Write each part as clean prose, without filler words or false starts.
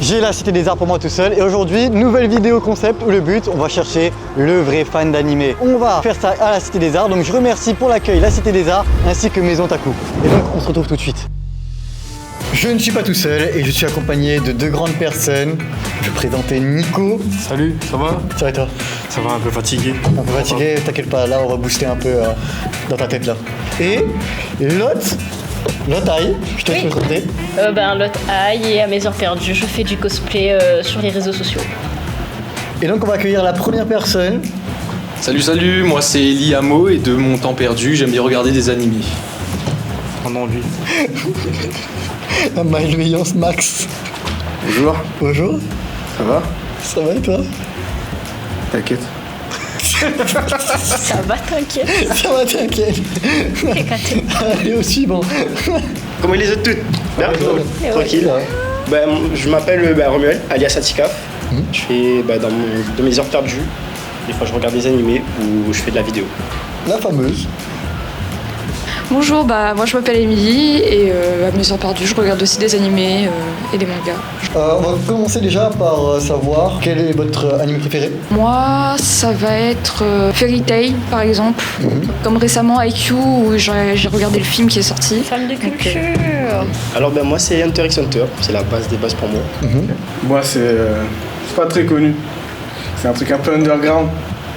J'ai la Cité des Arts pour moi tout seul et aujourd'hui, nouvelle vidéo concept où le but, on va chercher le vrai fan d'animé. On va faire ça à la Cité des Arts, donc je remercie pour l'accueil la Cité des Arts ainsi que Maison Taku. Et donc on se retrouve tout de suite. Je ne suis pas tout seul et je suis accompagné de deux grandes personnes. Je vais présenter Nico. Salut, ça va? Ça va et toi? Ça va, un peu fatigué. Un peu fatigué, t'inquiète pas, là on va booster un peu dans ta tête là. Et Lotte Aïe, je te laisse me présenter. Lotte Aïe et à mes heures perdues, je fais du cosplay sur les réseaux sociaux. Et donc on va accueillir la première personne. Salut, moi c'est Eli Amo et de mon temps perdu, j'aime bien regarder des animés. Oh non, lui. La malveillance Max. Bonjour. Bonjour. Ça va? Ça va et toi? T'inquiète. Ça va, t'inquiète. Ça va, t'inquiète. Allez au suivant. Comment les autres toutes? Bien, tranquille. Je m'appelle Romuald, alias Atikaf. Je fais dans mes heures perdues. Des fois, je regarde des animés ou je fais de la vidéo. La fameuse. Bonjour, moi je m'appelle Émilie et à mes heures perdues, je regarde aussi des animés et des mangas. On va commencer déjà par savoir quel est votre anime préféré. Moi, ça va être Fairy Tail par exemple, comme récemment IQ où j'ai regardé le film qui est sorti. Femme de culture. Alors moi c'est Hunter x Hunter, c'est la base des bases pour moi. Moi, c'est pas très connu. C'est un truc un peu underground,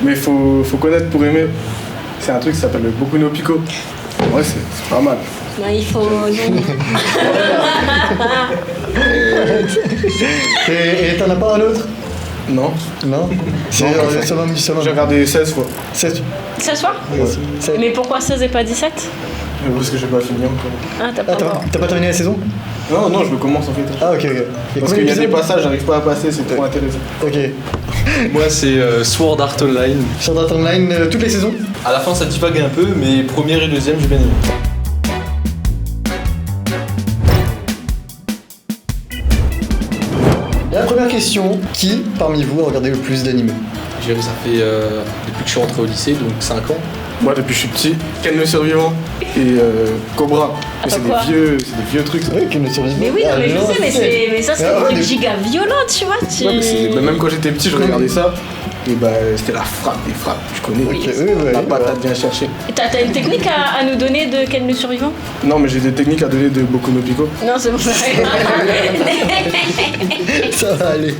mais faut connaître pour aimer. C'est un truc qui s'appelle le Boku no Pico. Ouais, c'est pas mal. Non, il faut... Et t'en as pas un autre? Non. Non. C'est J'ai regardé 16 fois. 16. Ça soir? Ouais. Mais pourquoi 16 et pas 17? Parce que j'ai pas fini encore. Ah, t'as pas encore. T'as pas terminé la saison? Non, je le commence en fait. Ah ok. Et Parce combien qu'il y a des d'épisodes? passages, j'arrive pas à passer, c'est trop intéressant. Ok. Moi c'est Sword Art Online. Sur Data Online, toutes les saisons? À la fin ça divague un peu, mais première et deuxième j'ai bien aimé. La première question, qui parmi vous a regardé le plus d'animés? Je dirais que ça fait depuis que je suis rentré au lycée, donc 5 ans. Moi, depuis que je suis petit, Ken le Survivant et Cobra. Mais c'est quoi? des vieux trucs. Ça. Oui, qui ne survit pas. Mais oui, non, mais je sais, mais ça c'est un truc des... giga violent, tu vois. Ouais, mais même quand j'étais petit, je regardais ça. Et c'était la frappe des frappes, je connais. Ok, La patate vient chercher. T'as une technique à nous donner de Ken le survivant? Non, mais j'ai des techniques à donner de Boku no Pico. Non, c'est bon. Ça va aller.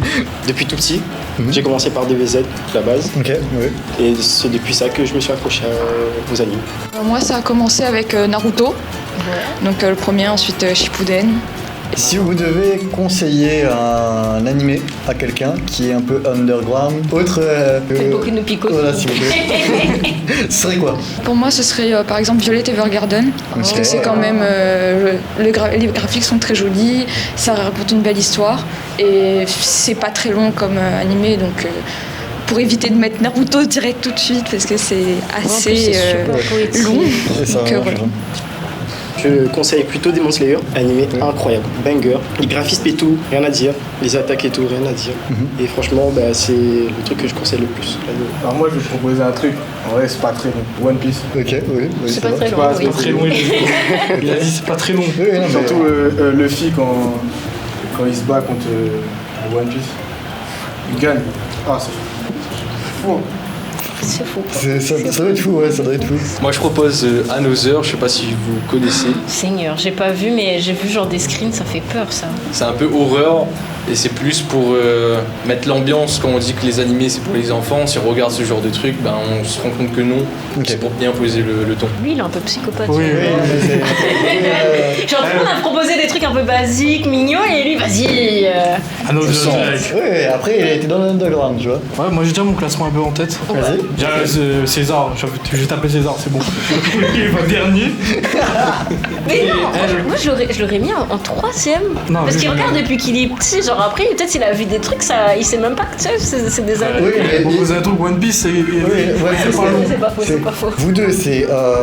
Depuis tout petit, j'ai commencé par DBZ, la base. Ok, oui. Et c'est depuis ça que je me suis accroché aux animés. Moi, ça a commencé avec Naruto, donc le premier, ensuite Shippuden. Si vous devez conseiller un animé à quelqu'un qui est un peu underground, autre Boku no Pico. Voilà, s'il vous plaît. Ce serait quoi? Pour moi, ce serait par exemple Violet Evergarden, parce que c'est quand même les graphiques sont très jolis, ça raconte une belle histoire et c'est pas très long comme animé, donc pour éviter de mettre Naruto direct tout de suite parce que c'est assez long. C'est ça, Donc, voilà. Je conseille plutôt Demon Slayer, animé incroyable, banger. Les graphismes et tout, rien à dire. Les attaques et tout, rien à dire. Et franchement, c'est le truc que je conseille le plus. Alors moi, je vais te proposer un truc. En vrai, c'est pas très long. One Piece. Ok, oui. C'est pas très long. C'est pas très long. Il a dit c'est pas très long. Oui, non, mais- Surtout Luffy quand il se bat contre One Piece. Il gagne. Ah, c'est fou. C'est fou. Ça doit être fou, ouais, ça doit être fou. Moi je propose Another, je sais pas si vous connaissez. Seigneur, j'ai pas vu, mais j'ai vu genre des screens, ça fait peur ça. C'est un peu horreur et c'est plus pour mettre l'ambiance quand on dit que les animés c'est pour les enfants. Si on regarde ce genre de trucs, on se rend compte que non. Ok. C'est pour bien poser le ton. Lui, il est un peu psychopathe. Oui, Genre, tout le monde a proposé des trucs un peu basiques, mignons, et lui, vas-y. Oui, après il a été dans l'underground, tu vois. Ouais, moi j'ai déjà mon classement un peu en tête. Vas-y. César, j'ai tapé César, c'est bon. Il va dernier. Mais non, moi je l'aurais mis en troisième. Non, Parce lui, qu'il je regarde depuis qu'il est petit, genre après, peut-être il a vu des trucs, il sait même pas que tu sais, c'est des années. Oui, mais Bon, vous avez un truc One Piece, ouais, c'est pas long. C'est pas faux, c'est pas faux. vous deux,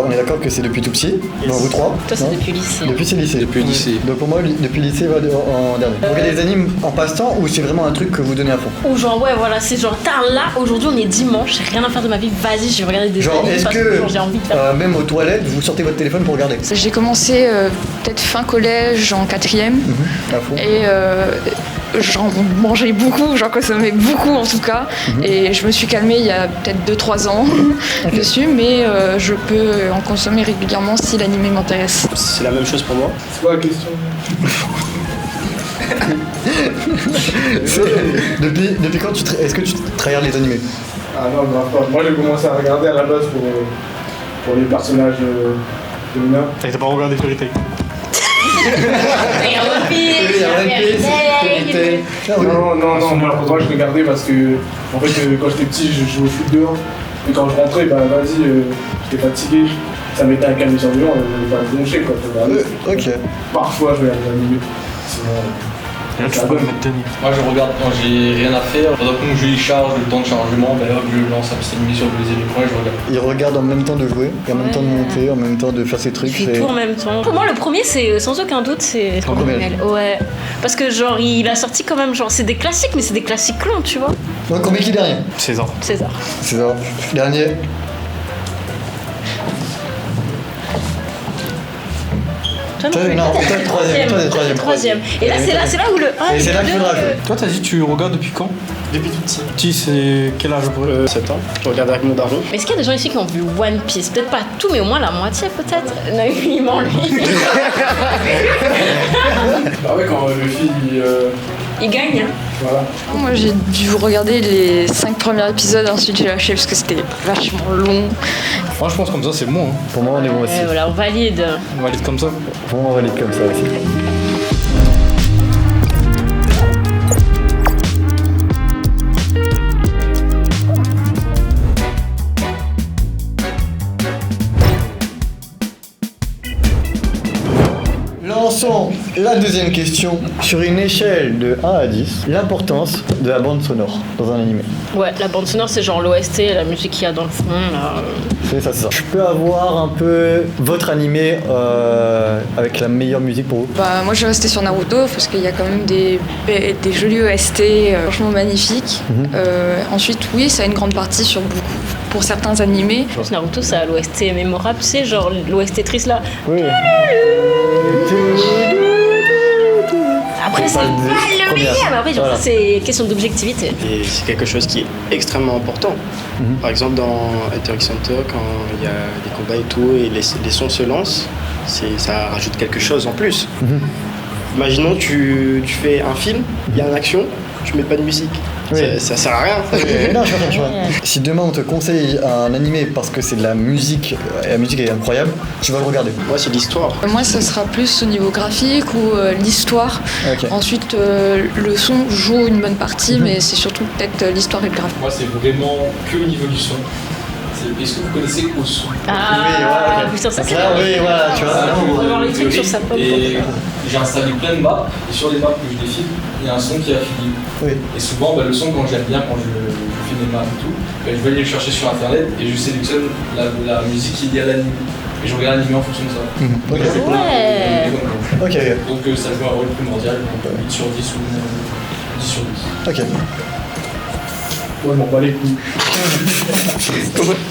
on est d'accord que c'est depuis tout petit. Non, vous trois. Toi, c'est non depuis le lycée. Depuis c'est lycée. Depuis le lycée. Donc pour moi, depuis le lycée va en dernier. Vous regardez des animes en passe-temps ou c'est vraiment un truc que vous donnez à fond? Ou genre, ouais, voilà, c'est genre, là, aujourd'hui on est dimanche, j'ai rien à faire de ma vie, vas-y, je vais regarder des Genre, animes est-ce parce que genre, j'ai envie de faire. même aux toilettes, vous sortez votre téléphone pour regarder? J'ai commencé peut-être fin collège en quatrième À fond. et j'en mangeais beaucoup, j'en consommais beaucoup en tout cas. Et je me suis calmée il y a peut-être 2-3 ans dessus, mais je peux en consommer régulièrement si l'animé m'intéresse. C'est la même chose pour moi. C'est quoi la question? Depuis quand est-ce que tu regardes les animés? Ah non, grave pas. Moi j'ai commencé à regarder à la base pour les personnages féminins. T'as pas regardé Fairy Tail? Non, moi je regardais parce que en fait quand j'étais petit je jouais au foot dehors et quand je rentrais j'étais fatigué, ça m'était un calme sur le genre, je vais pas broncher quoi. Ok. Parfois je regarde des animés, sinon Et là, tu peux pas mettre Denis. Moi je regarde quand j'ai rien à faire, pendant que mon jeu il charge, le temps de chargement, ben hop, je lance un petit animé sur le deuxième écran et je regarde. Il regarde en même temps de jouer, et en même temps de monter, en même temps de faire ses trucs. Il fait tout en même temps. Pour moi, le premier, c'est sans aucun doute, c'est Romel. Ouais. Parce que genre, il a sorti quand même, genre, c'est des classiques, mais c'est des classiques longs, tu vois. Donc combien qui est dernier? César. César. C'est ça. Dernier. Toi, Non, toi, troisième. Troisième. Et là, c'est là où le 1 Et c'est là que je voudrais jouer. Toi, t'as dit tu regardes depuis quand? Depuis tout petit. Petit, c'est quel âge à peu près? 7 ans. Je regarde avec mon daron. Mais est-ce qu'il y a des gens ici qui ont vu One Piece? Peut-être pas tout, mais au moins la moitié, peut-être. Non, il ment, lui. Ah ouais, quand le film Il gagne, hein. voilà. Moi j'ai dû regarder les 5 premiers épisodes, ensuite j'ai lâché parce que c'était vachement long. Moi, je pense comme ça, c'est bon. Hein. Pour moi, on est bon aussi. Et voilà, on valide. On va aller comme ça. Pour moi, on valide comme ça aussi. Lançons la deuxième question. Sur une échelle de 1 à 10, l'importance de la bande sonore dans un animé. Ouais, la bande sonore, c'est genre l'OST, la musique qu'il y a dans le fond, là. C'est ça, c'est ça. Je peux avoir un peu votre animé avec la meilleure musique pour vous? Bah, moi je vais rester sur Naruto parce qu'il y a quand même des jolis OST franchement magnifiques. Ensuite, oui, ça a une grande partie sur pour certains animés. Je pense que Naruto, ça a l'OST mémorable, tu sais, genre l'OST triste là. Oui. Après, c'est pas le meilleur, mais après, genre, Voilà. c'est question d'objectivité. Et c'est quelque chose qui est extrêmement important. Par exemple, dans Hunter x Hunter, quand il y a des combats et tout, et les sons se lancent, ça rajoute quelque chose en plus. Imaginons, tu fais un film, il y a une action, tu mets pas de musique. Oui. Ça sert à rien. Non, je vois. Si demain on te conseille un animé parce que c'est de la musique, et la musique est incroyable, tu vas le regarder. Moi, c'est l'histoire. Moi, ce sera plus au niveau graphique ou l'histoire. Ok. Ensuite, le son joue une bonne partie, mais c'est surtout peut-être l'histoire et le graphique. Moi c'est vraiment que au niveau du son. Est-ce que vous connaissez Osu? Ah, putain, ça c'est. Là, oui, voilà, tu vois. Ah, là, on va voir les trucs sur sa pomme. Et j'ai installé plein de maps, et sur les maps que je défile, il y a un son qui est affilié. Oui. Et souvent, le son, quand j'aime bien, quand je fais mes maps et tout, je vais aller le chercher sur internet et je sélectionne la musique qui est liée à l'anime. Et je regarde l'anime en fonction de ça. Ok. C'est plein Ouais. de- Ok. Donc ça joue un rôle primordial, donc 8 sur 10 ou 10 sur 10. Ok. Ouais, m'en bats les couilles.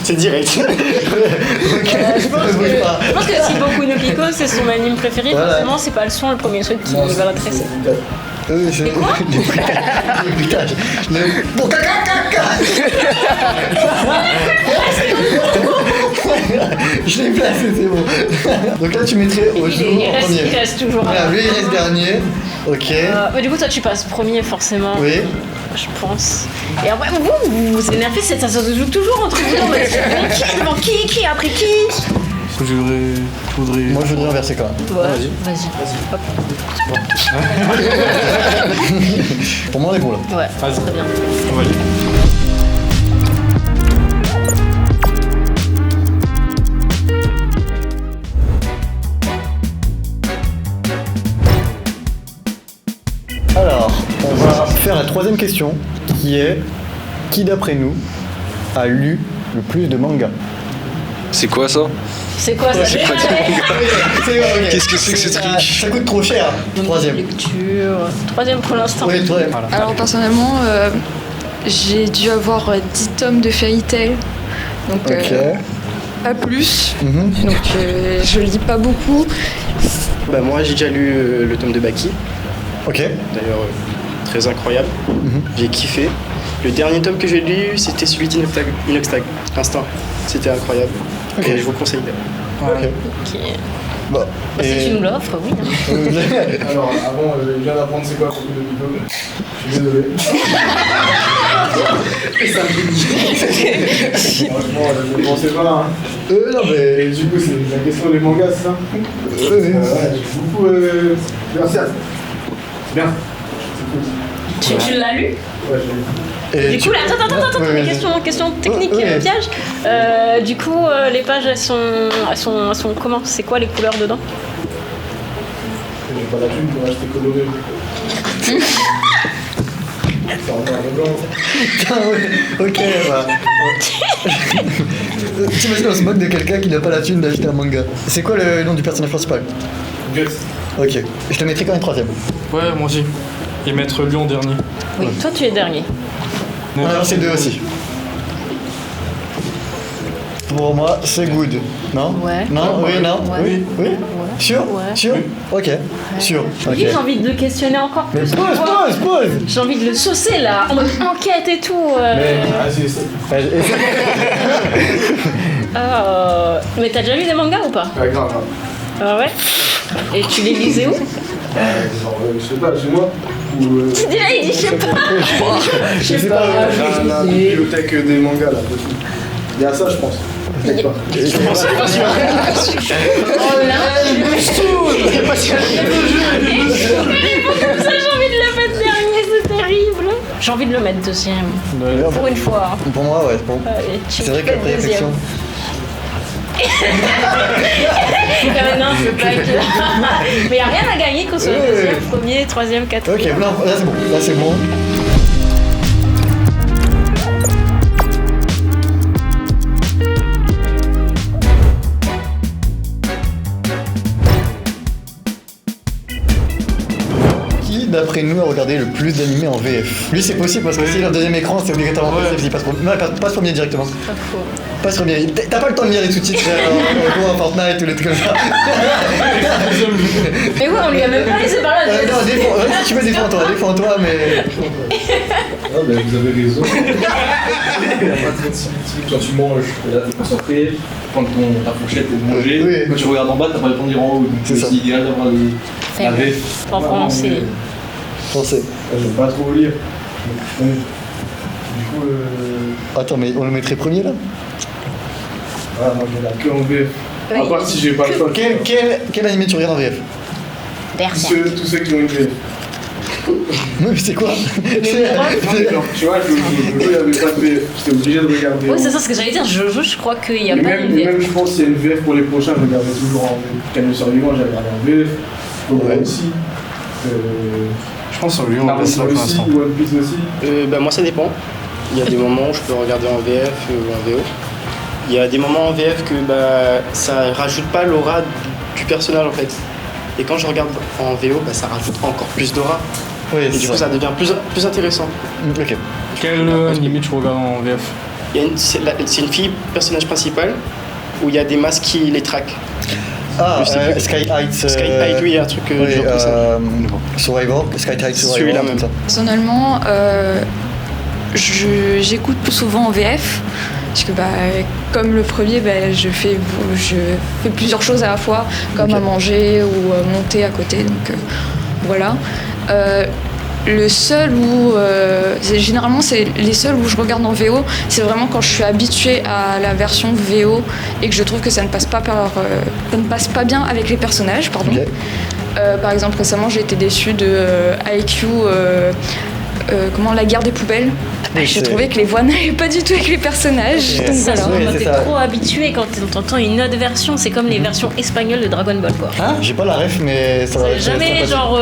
C'est direct. Ok. Je pense que si Boku no Pico c'est son anime préféré, Voilà. forcément c'est pas le son le premier truc qui va l'intéresser. Je... Putain, Bon, je l'ai placé, c'est bon. Donc là, tu mettrais au jour Il en premier. reste toujours. Voilà, lui, il reste dernier. Ok. Mais du coup, toi, tu passes premier, forcément. Oui. Je pense. Et après, vous énervez, ça se joue toujours entre vous deux. Mais qui devant qui après qui? Je voudrais. Moi, je voudrais inverser quand même. Ouais, vas-y. Hop. Pour moi, on est bon là. Ouais, Vas-y. très bien. On va aller. Alors, on va faire la troisième question qui est qui d'après nous a lu le plus de mangas? C'est quoi ça? C'est quoi ça? Qu'est-ce que c'est que ce truc? Ça coûte trop cher. Troisième. Lecture. Troisième pour l'instant. Oui, troisième. Alors personnellement, j'ai dû avoir 10 tomes de Fairy Tail, donc Ok. pas plus. Mhm. Donc je lis pas beaucoup. Bah, moi, j'ai déjà lu le tome de Baki. Ok. D'ailleurs, très incroyable. J'ai kiffé. Le dernier tome que j'ai lu, c'était celui d'Inoxtag, Instinct. C'était incroyable. Et je vous conseille. Ok. Bon. Si tu nous l'offres, oui. Alors, avant, je viens d'apprendre c'est quoi le coup de diplôme. Je suis désolé. Franchement, je ne pensais pas. Hein. Non mais... Et du coup, c'est la question des mangas, c'est ça ouais, j'ai beaucoup. Merci. C'est bien. C'est cool. Tu l'as lu? Ouais, j'ai lu. Et Du coup, là, attends, Ouais, question technique, Ouais. piège. Du coup, les pages, elles sont comment? C'est quoi les couleurs dedans? J'ai pas la thune pour acheter coloré. C'est en noir et blanc. Putain, ouais. Ok, bah... T'imagines, on se moque de quelqu'un qui n'a pas la thune d'acheter un manga. C'est quoi le nom du personnage principal? Gus. Ok. Je te mettrai quand même troisième. Ouais, moi aussi. Et mettre Lyon dernier. Oui, toi, tu es dernier. Non, c'est deux aussi. Pour moi, c'est good. Non? Ouais. Non? Oui, non? Ouais. Oui? Oui? Sûr? Ouais. Sûr? Ok. Sûr. Ok. J'ai envie de le questionner encore Mais plus. pause! J'ai envie de le saucer là, en mode enquête et tout. Mais t'as déjà lu des mangas ou pas? Ouais, grave. Ah ouais? Et tu les lisais où? Genre, je sais pas, chez moi. Ou. Tu dis là, il dit je sais pas. Je sais pas. La bibliothèque des mangas là. Il y a ça, je pense. Peut-être pas. Oh là, comme ça, j'ai envie de le mettre dernier, c'est terrible. J'ai envie de le mettre deuxième. Pour une fois. Pour moi, ouais. Bon. Allez, tu C'est vrai fais qu'après le deuxième. réflexion. Non, je veux pas être là. Mais y a rien à gagner qu'on soit le deuxième, premier, troisième, quatrième. Ok, non, là c'est bon. Là c'est bon. Qui, d'après nous, a regardé le plus d'animés en VF? Lui, c'est possible parce que s'il a un deuxième écran, c'est obligatoirement possible. Il passe premier directement. Pas faux. Passe premier. T'as pas le temps de lire les sous-titres en Fortnite ou les trucs comme ça. Mais ouais, on lui a même pas laissé parler. Non, si tu veux, défends-toi, mais. Ah, bah, vous avez raison. Il n'y a pas trop de similitude. Quand tu manges, là, t'es concentré. Prendre ta fourchette et de manger. Oui. Quand tu regardes en bas, t'as pas le temps de lire en haut. Donc C'est ça. c'est idéal d'avoir la VF. En français. Français. J'aime pas trop lire. Du coup, Attends, mais on le mettrait premier là? voilà, moi je regarde que en VF. Oui. À part si j'ai pas le choix. Quel animé tu regardes en VF? Tous ceux qui ont une VF. Non, mais c'est quoi? Non, mais genre, tu vois, je il n'y avait pas de VF. J'étais obligé de regarder. Oui, c'est ça ce que j'allais dire. Je crois qu'il n'y a Et pas même, de VF. même, je pense qu'il y a une VF pour les prochains, je regardais toujours en VF. Camille Survivant, j'ai regardé en VF. Ouais. Aussi. Je pense sur Lyon, on va Naruto passer là pour aussi, l'instant. One Piece aussi. Bah, moi, ça dépend. Il y a des moments où je peux regarder en VF ou en VO. Il y a des moments en VF que ça rajoute pas l'aura du personnage en fait. Et quand je regarde en VO, ça rajoute encore plus d'aura. Oui, Et du coup, ça devient plus intéressant. Ok. Quel anime tu regardes en VF? C'est une fille, personnage principal, où il y a des masques qui les traquent. Ah, Je sais plus. Sky Heights. Sky High, oui, il y a un truc oui, genre comme ça. Survivor, Sky Heights Survivor. Celui-là comme même. ça. Personnellement, j'écoute plus souvent en VF. Parce que comme le premier, je fais plusieurs choses à la fois, comme Ok. à manger ou monter à côté. Donc voilà. Le seul où généralement c'est les seuls où je regarde en VO, c'est vraiment quand je suis habituée à la version VO et que je trouve que ça ne passe pas bien avec les personnages, pardon. Ok. Par exemple récemment j'ai été déçue de IQ, la guerre des poubelles. Oui, J'ai c'est- trouvé que les voix n'allaient pas du tout avec les personnages. Ouais. Donc Ça, voilà. Ouais, on c'est t'es ça. trop habitué quand t'entends une autre version. C'est comme les versions espagnoles de Dragon Ball, quoi. Ah, j'ai pas la ref, mais ça va. Vous avez jamais, genre,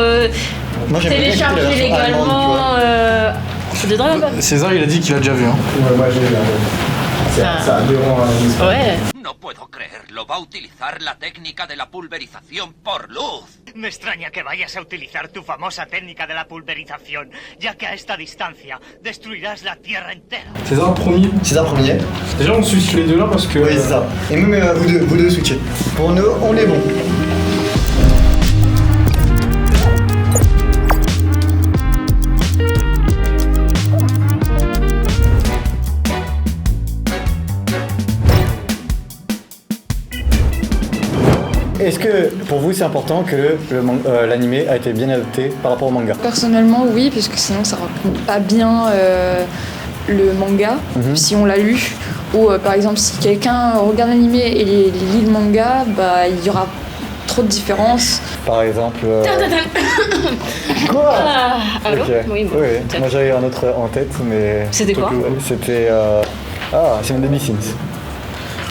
Moi, j'aime bien écouter la téléchargé version allemande, tu vois. légalement de Dragon Ball. César, il a dit qu'il a déjà vu. Hein. Ouais, moi j'ai regardé. C'est Ah. adhérent à l'histoire. Ouais. No puedo creerlo. Va a utilizar la técnica de la pulverización por luz. Me extraña que vayas a utilizar tu famosa técnica de la pulverización, ya que a esta distancia destruirás la Tierra entera. César, premier. C'est ça, premier. Déjà, on switch les deux là parce que. Oui, c'est ça. Et même vous deux switchez. Pour nous, on est bon. est-ce que pour vous c'est important que l'animé a été bien adapté par rapport au manga? Personnellement, oui, puisque sinon ça raconte pas bien le manga, si on l'a lu. Ou par exemple, si quelqu'un regarde l'animé et lit le manga, bah il y aura trop de différences. Par exemple. Quoi Allô? Ok. Oui, bon, oui. Moi j'avais un autre en tête, mais. C'était quoi? C'était. C'est Debbie Sims.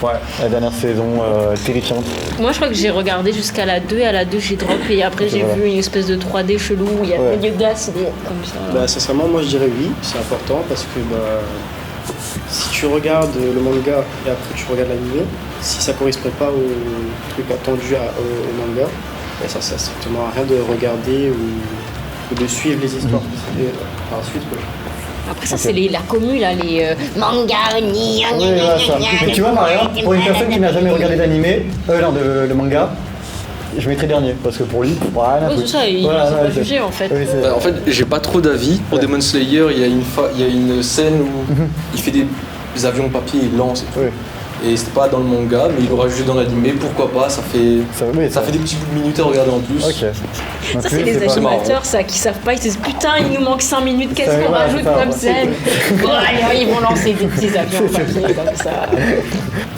Ouais, la dernière saison terrifiante. Moi, je crois que j'ai regardé jusqu'à la 2 et à la 2, j'ai drop. Et après, j'ai vu une espèce de 3D chelou où il y a le milieu de glace comme ça. Bah, sincèrement, moi je dirais oui, c'est important parce que si tu regardes le manga et après tu regardes l'anime, si ça correspond pas au truc attendu au manga, bah, ça sert strictement à rien de regarder ou de suivre les histoires par la suite. Quoi. Après ça c'est la commu là, les manga, Mais tu vois Maria, pour une personne qui n'a jamais regardé d'animé, le manga, je mettrais dernier parce que pour lui, c'est ça, il faut pas juger en fait. Oui, en fait, j'ai pas trop d'avis. Pour Demon Slayer, il y a une scène où il fait des avions en papier, il lance et tout. Et c'était pas dans le manga, mais il l'aura jugé dans l'animé, pourquoi pas, ça fait des petits bouts de minutes à regarder en plus. Ok. Ça c'est les animateurs ça, qui savent pas, ils se disent putain il nous manque 5 minutes, qu'est-ce qu'on rajoute comme scène? Ils vont lancer des petits avions en papier comme ça.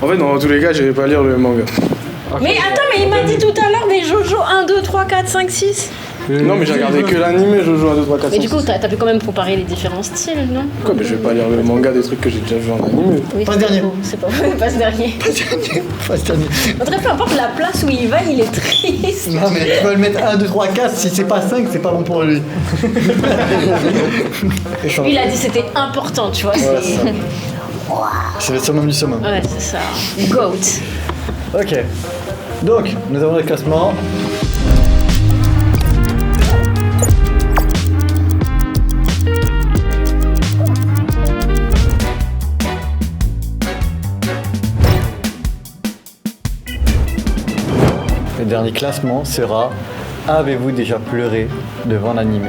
En fait dans tous les cas je vais pas lire le manga. Mais attends, mais il m'a dit tout à l'heure des Jojo 1, 2, 3, 4, 5, 6. Non mais j'ai regardé que l'anime, Jojo 1, 2, 3, 4, 5. Mais du coup t'as pu quand même comparer les différents styles, non? Quoi, mais je vais pas lire le manga des trucs que j'ai déjà vu en anime. Oui, pas ce dernier. C'est pas ce dernier. Pas ce dernier. En tout cas, peu importe la place où il va, il est triste. Non mais tu vas le mettre 1, 2, 3, 4, si c'est pas 5, c'est pas bon pour lui. Lui il a dit c'était important, tu vois. C'est le summum du summum. Ouais, c'est ça. Goat. Ok. Donc, nous avons le classement. Le dernier classement sera: avez-vous déjà pleuré devant l'animé?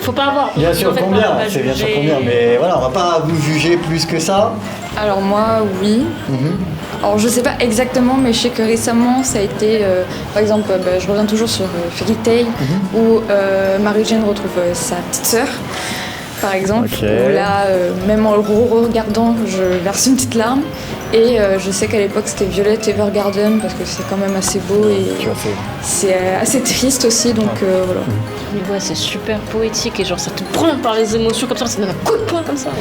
Faut pas avoir. Bien sûr combien, c'est bien sûr combien, mais voilà, on va pas vous juger plus que ça. Alors moi, oui. Alors je sais pas exactement, mais je sais que récemment ça a été, par exemple, je reviens toujours sur Fairy Tail, où Marie-Jane retrouve sa petite sœur, par exemple. Où là, même en le regardant, je verse une petite larme. Et je sais qu'à l'époque c'était Violet Evergarden parce que c'est quand même assez beau et c'est assez triste aussi, donc voilà. Mais ouais, c'est super poétique et genre ça te prend par les émotions comme ça te donne un coup de poing comme ça.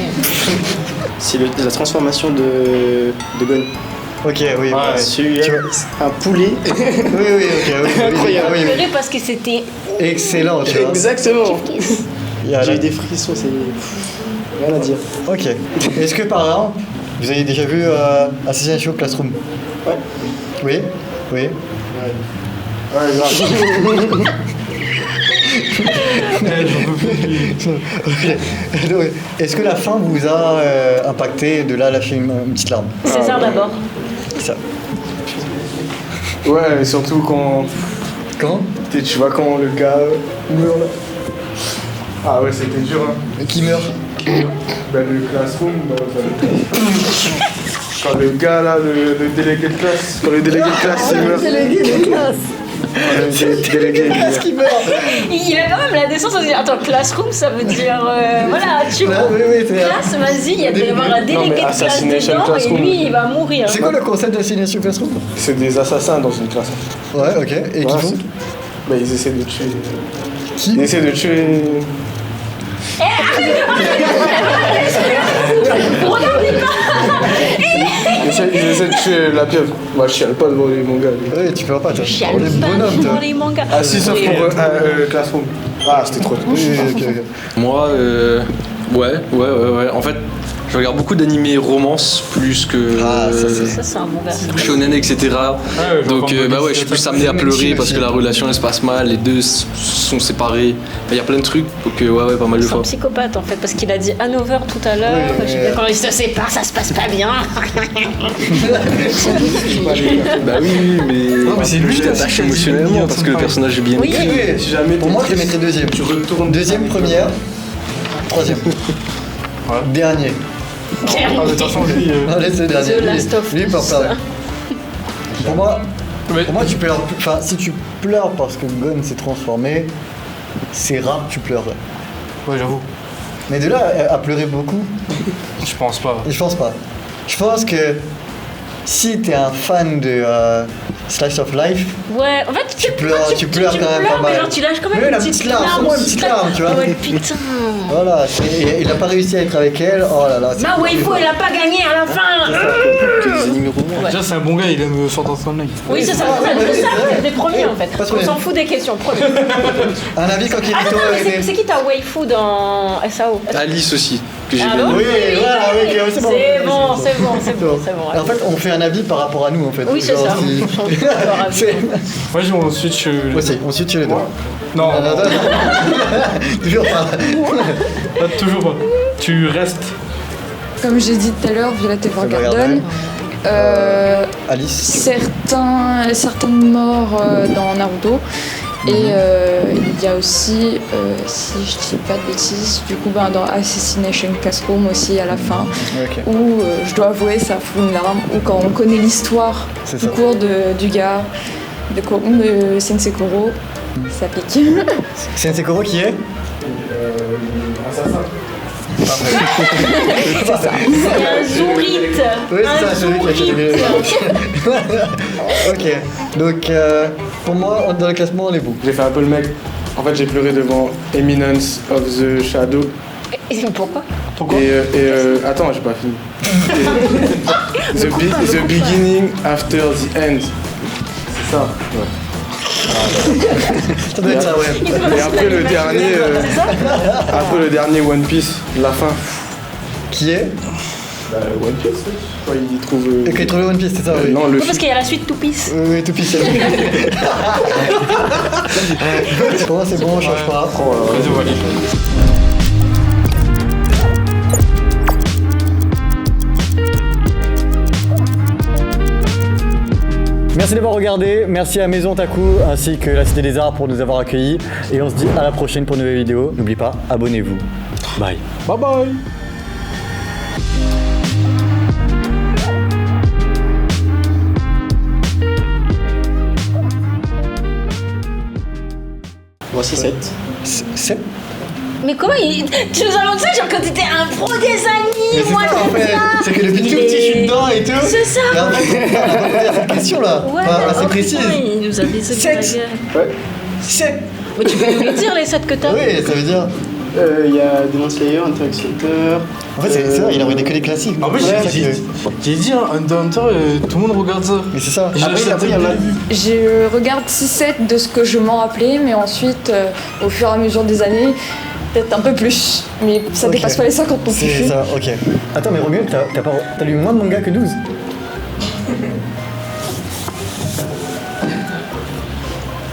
C'est la transformation de Gon. Ok, oui, un poulet. Oui, incroyable. Oui. J'ai parce que c'était excellent, tu vois. Exactement. J'ai eu des frissons, c'est rien à dire. Ok. Est-ce que par exemple, vous avez déjà vu Assassination Classroom? Ouais. Oui. Ouais, grave. Est-ce que la fin vous a impacté de là lâcher une petite larme? César d'abord. Ça. Ouais, mais surtout quand. Quand? Tu vois quand le gars meurt là. Ah ouais, c'était dur hein. Qui meurt? Ben le classroom, quand le gars là, le délégué de classe, quand le délégué de classe il meurt. Le délégué de classe. Qu'est-ce qu'il meurt? Il a quand même la décence de dire attends, classroom ça veut dire voilà, tu vois. Classe, vas-y, il y a de avoir un délégué de classe dedans et lui il va mourir. C'est quoi le concept d'Assassination Classroom? C'est des assassins dans une classe. Ouais, ok. Et qui font? Bah ils essaient de tuer. Qui? Ils essaient de tuer. Regardez pas. Ils essaient de tuer la pieuvre. Moi je chiale pas devant les mangas. Oui, tu peux pas, toi. Je chiale pas devant les mangas. Ah si, sauf pour Classroom. Ah, c'était trop. Moi, ouais. En fait, je regarde beaucoup d'animés romances plus que Ça c'est un bon gars. shonen, etc. Donc je suis plus amené à pleurer parce que la relation elle se passe mal, les deux sont séparés. Il y a plein de trucs, donc ouais, pas mal de C'est un fois. psychopathe en fait parce qu'il a dit Hanover tout à l'heure. Quand ils se séparent, ça se passe pas bien. Bah oui, mais c'est lui je t'attache émotionnellement parce que le personnage est bien écrit. Si jamais pour moi, je le mettrais deuxième. Tu retournes. Deuxième, première, troisième. Dernier. Ah, mais de toute façon, lui. Allez, c'est le dernier. The Last of Lui, Us. pour moi, Pour moi, tu pleures. Enfin, si tu pleures parce que Gon s'est transformé, c'est rare que tu pleures. Ouais, j'avoue. Mais de là à pleurer beaucoup, Je pense pas. je pense pas. Je pense que si t'es un fan de Slice of Life, Ouais, en fait, tu pleures quand même pas mal. mais genre tu lâches quand même Ouais, une la petite petite larme, larme. au moins une petite larme, tu vois. Ouais, putain. voilà, il a pas réussi à être avec elle, oh là là. c'est Ma waifu, elle a pas gagné à la fin. Déjà, c'est un bon gars, il aime Sword Art Online. Oui, c'est ça, c'est des premiers en fait. On s'en fout des questions, premier. Un avis quand Ah Kirito non, mais est... c'est qui ta waifu dans SAO? Alice aussi, que j'ai Ah bien bon aimé. Oui, voilà, oui, c'est bon. C'est bon. En fait, on fait un avis par rapport à nous, en fait. Oui, c'est Genre, ça. si- c'est- Moi, on switch. Aussi, on switch les deux. Non, Toujours pas. toujours pas. Tu restes. Comme j'ai dit tout à l'heure, Violet Evergarden. Alice. Certaines morts dans Naruto. Et il y a aussi, si je dis pas de bêtises, du coup dans Assassination Classroom aussi à la fin, où je dois avouer ça fout une larme, ou quand on connaît l'histoire tout court du gars, de Sensei Koro, ça pique. Sensei Koro qui est Assassin. C'est ça. C'est un zourite. Oui, c'est ça, celui qui a été Ok, donc pour moi, dans le classement, on est beau. J'ai fait un peu le mec. En fait, j'ai pleuré devant Eminence of the Shadow. Et pourquoi? Et attends, j'ai pas fini. The beginning after the end. C'est ça. Ça doit être ça, ouais. Et après le dernier, après le dernier One Piece, la fin. Qui est One Piece. Ouais, il trouve. Ok, il trouve le One Piece, c'est ça, oui. Non, le. Parce qu'il y a la suite Two Piece. Oui, tout pisse. Pour moi, c'est bon, on change pas. Vas-y, on va aller. Merci d'avoir regardé, merci à Maison Taku ainsi que la Cité des Arts pour nous avoir accueillis. Et on se dit à la prochaine pour une nouvelle vidéo. N'oubliez pas, abonnez-vous. Bye. Bye bye. Voici 7. 7. Mais comment tu nous annonces ça genre quand t'étais un pro des animes, moi en fait, c'est que depuis tout petit je suis dedans et tout. C'est ça. Et en fait, on a pas posé à cette question là. Ouais, assez précise. Il nous a baisé de la 7. gueule. Ouais. 7. Mais tu peux nous le dire les 7 que t'as? Oui, ça veut dire. Il y a Demon Slayer, Hunter x Hunter. En fait, c'est vrai, il a regardé que les classiques. En fait, j'ai dit, Hunter x Hunter, tout le monde regarde ça. Mais c'est ça. Après, il y en a. Je regarde 6-7 de ce que je m'en rappelais, mais ensuite, au fur et à mesure des années, peut-être un peu plus. Mais ça dépasse pas les 50 non plus. C'est ça, ok. Attends, mais Romuald, t'as lu moins de mangas que 12.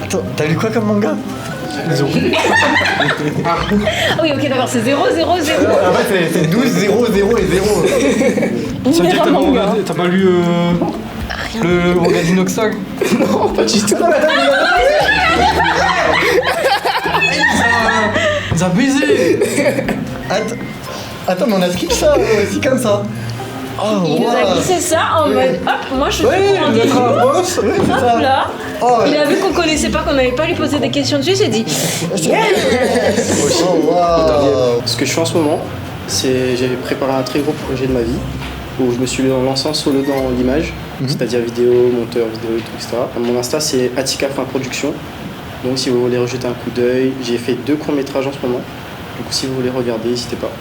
Attends, t'as lu quoi comme manga? Ah oui, ok, d'accord, c'est 0, 0, 0. En fait, c'est 12, 0, 0 et 0. Ça veut dire que t'as pas lu le manga d'Inoxtag? Non, pas du tout. Ça a baisé. Attends, mais on a skip ça aussi comme ça. Oh, Il nous a glissé ça en mode hop, moi je suis pour le boss. Oui, c'est ça. Hop là. Oh, il a vu qu'on connaissait pas, qu'on n'avait pas lui posé des questions dessus, il s'est dit yes. Oh, wow. Ce que je fais en ce moment, c'est j'ai préparé un très gros projet de ma vie où je me suis lancé en solo dans l'image, c'est-à-dire vidéo, monteur, vidéo, tout, etc. Mon Insta c'est Attika.production. Donc si vous voulez rejeter un coup d'œil, j'ai fait 2 courts-métrages en ce moment. Donc si vous voulez regarder, n'hésitez pas.